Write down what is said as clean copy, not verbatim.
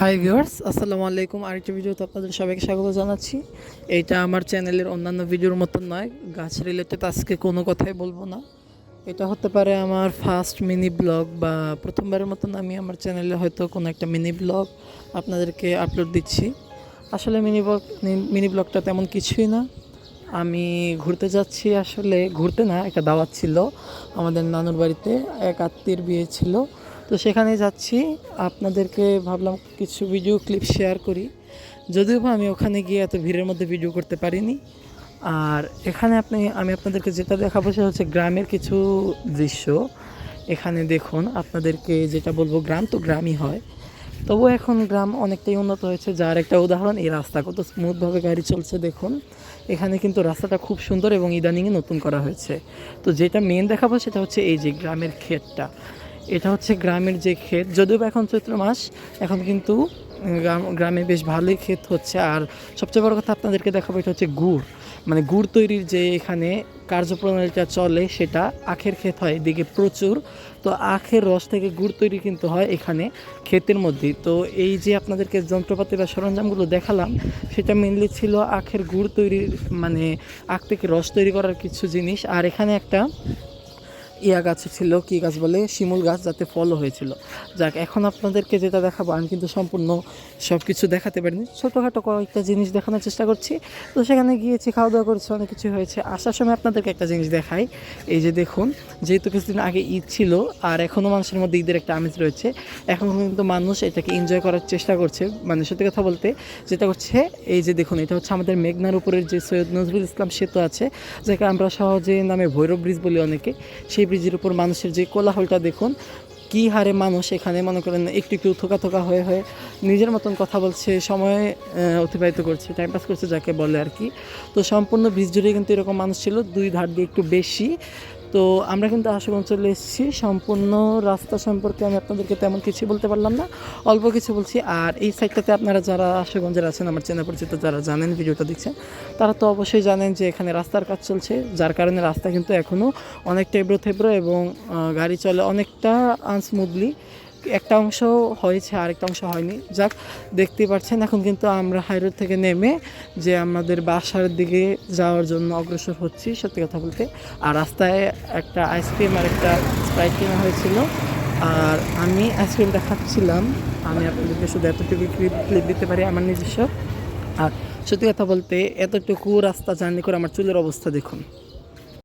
Hi viewers, আসসালামু আলাইকুম। আরেকটি ভিডিওতে আপনাদের সবাইকে স্বাগত জানাচ্ছি। এইটা আমার চ্যানেলের অন্যান্য ভিডিওর মতন নয়, গাছ রিলেটেড আজকে কোনো কথাই বলবো না। এটা হতে পারে আমার ফার্স্ট মিনি ব্লগ, বা প্রথমবারের মতন আমি আমার চ্যানেলে হয়তো কোনো একটা মিনি ব্লগ আপনাদেরকে আপলোড দিচ্ছি। আসলে মিনি ব্লগটা তেমন কিছুই না। আমি ঘুরতে যাচ্ছি, আসলে ঘুরতে না, একটা দাওয়াত ছিল আমাদের নানুর বাড়িতে, এক আত্মীয়ের বিয়ে ছিল। তো সেখানে যাচ্ছি, আপনাদেরকে ভাবলাম কিছু ভিডিও ক্লিপ শেয়ার করি। যদিও বা আমি ওখানে গিয়ে এত ভিড়ের মধ্যে ভিডিও করতে পারিনি। আর এখানে আমি আপনাদেরকে যেটা দেখাবো সেটা হচ্ছে গ্রামের কিছু দৃশ্য। এখানে দেখুন, আপনাদেরকে যেটা বলবো, গ্রাম তো গ্রামই হয়, তবুও এখন গ্রাম অনেকটাই উন্নত হয়েছে। যার একটা উদাহরণ এই রাস্তা, কত স্মুথভাবে গাড়ি চলছে দেখুন। এখানে কিন্তু রাস্তাটা খুব সুন্দর এবং ইদানিংয়ে নতুন করা হয়েছে। তো যেটা মেন দেখাবো সেটা হচ্ছে এই যে গ্রামের ক্ষেতটা। এটা হচ্ছে গ্রামের যে ক্ষেত, যদিও বা এখন চৈত্র মাস, এখন কিন্তু গ্রামে বেশ ভালোই ক্ষেত হচ্ছে। আর সবচেয়ে বড় কথা আপনাদেরকে দেখাবো, এটা হচ্ছে গুড়, মানে গুড় তৈরির যে এখানে কার্যপ্রণালীটা চলে, সেটা আখের ক্ষেত হয় এদিকে প্রচুর। তো আখের রস থেকে গুড় তৈরি কিন্তু হয় এখানে ক্ষেতের মধ্যেই। তো এই যে আপনাদেরকে যন্ত্রপাতি বা সরঞ্জামগুলো দেখালাম, সেটা মেনলি ছিল আখের গুড় তৈরির, মানে আখ থেকে রস তৈরি করার কিছু জিনিস। আর এখানে একটা গাছ ছিল, কী গাছ বলে, শিমুল গাছ, যাতে ফলও হয়েছিল। যাক, এখন আপনাদেরকে যেটা দেখাবো, আমি কিন্তু সম্পূর্ণ সব কিছু দেখাতে পারিনি, ছোটোখাটো কয়েকটা জিনিস দেখানোর চেষ্টা করছি। তো সেখানে গিয়েছি, খাওয়া দাওয়া করেছি, অনেক কিছু হয়েছে। আসার সময় আপনাদেরকে একটা জিনিস দেখাই। এই যে দেখুন, যেহেতু কিছুদিন আগে ঈদ ছিল আর এখনও মানুষের মধ্যে ঈদের একটা আমেজ রয়েছে, এখন কিন্তু মানুষ এটাকে এনজয় করার চেষ্টা করছে। মানে সত্যি কথা বলতে যেটা করছে, এই যে দেখুন, এটা হচ্ছে আমাদের মেঘনার উপরের যে সৈয়দ নজরুল ইসলাম সেতু আছে, যাকে আমরা সহজে নামে ভৈরব ব্রিজ বলি অনেকে। সেই ব্রিজের উপর মানুষের যে কোলাহলটা দেখুন, কী হারে মানুষ এখানে, মনে করেন, একটু একটু থোকা থোকা হয়ে হয়ে নিজের মতন কথা বলছে, সময় অতিবাহিত করছে, টাইম পাস করছে যাকে বলে আর কি। তো সম্পূর্ণ ব্রিজ জুড়ে কিন্তু এরকম মানুষ ছিল, দুই ধার দিয়ে একটু বেশি। তো আমরা কিন্তু আশুগঞ্জ চলে এসেছি। সম্পূর্ণ রাস্তা সম্পর্কে আমি আপনাদেরকে তেমন কিছু বলতে পারলাম না, অল্প কিছু বলছি। আর এই সাইডটাতে আপনারা যারা আশুগঞ্জের আছেন, আমার চেনা পরিচিত যারা জানেন, ভিডিওটা দেখছেন, তারা তো অবশ্যই জানেন যে এখানে রাস্তার কাজ চলছে, যার কারণে রাস্তা কিন্তু এখনও অনেকটা এবড়ো থেবড়ো এবং গাড়ি চলে অনেকটা আনস্মুথলি। একটা অংশ হয়েছে, আরেকটা অংশ হয়নি। যাক, দেখতেই পাচ্ছেন, এখন কিন্তু আমরা হাইরোড থেকে নেমে যে আমাদের বাসার দিকে যাওয়ার জন্য অগ্রসর হচ্ছি, সত্যি কথা বলতে। আর রাস্তায় একটা আইসক্রিম আর একটা স্প্রাইট কেনা হয়েছিল, আর আমি আইসক্রিমটা খাচ্ছিলাম। আমি আপনাদেরকে শুধু এতটুকু ক্লিপ দিতে পারি আমার নিজস্ব। আর সত্যি কথা বলতে, এতটুকু রাস্তা জার্নি করে আমার চুলের অবস্থা দেখুন।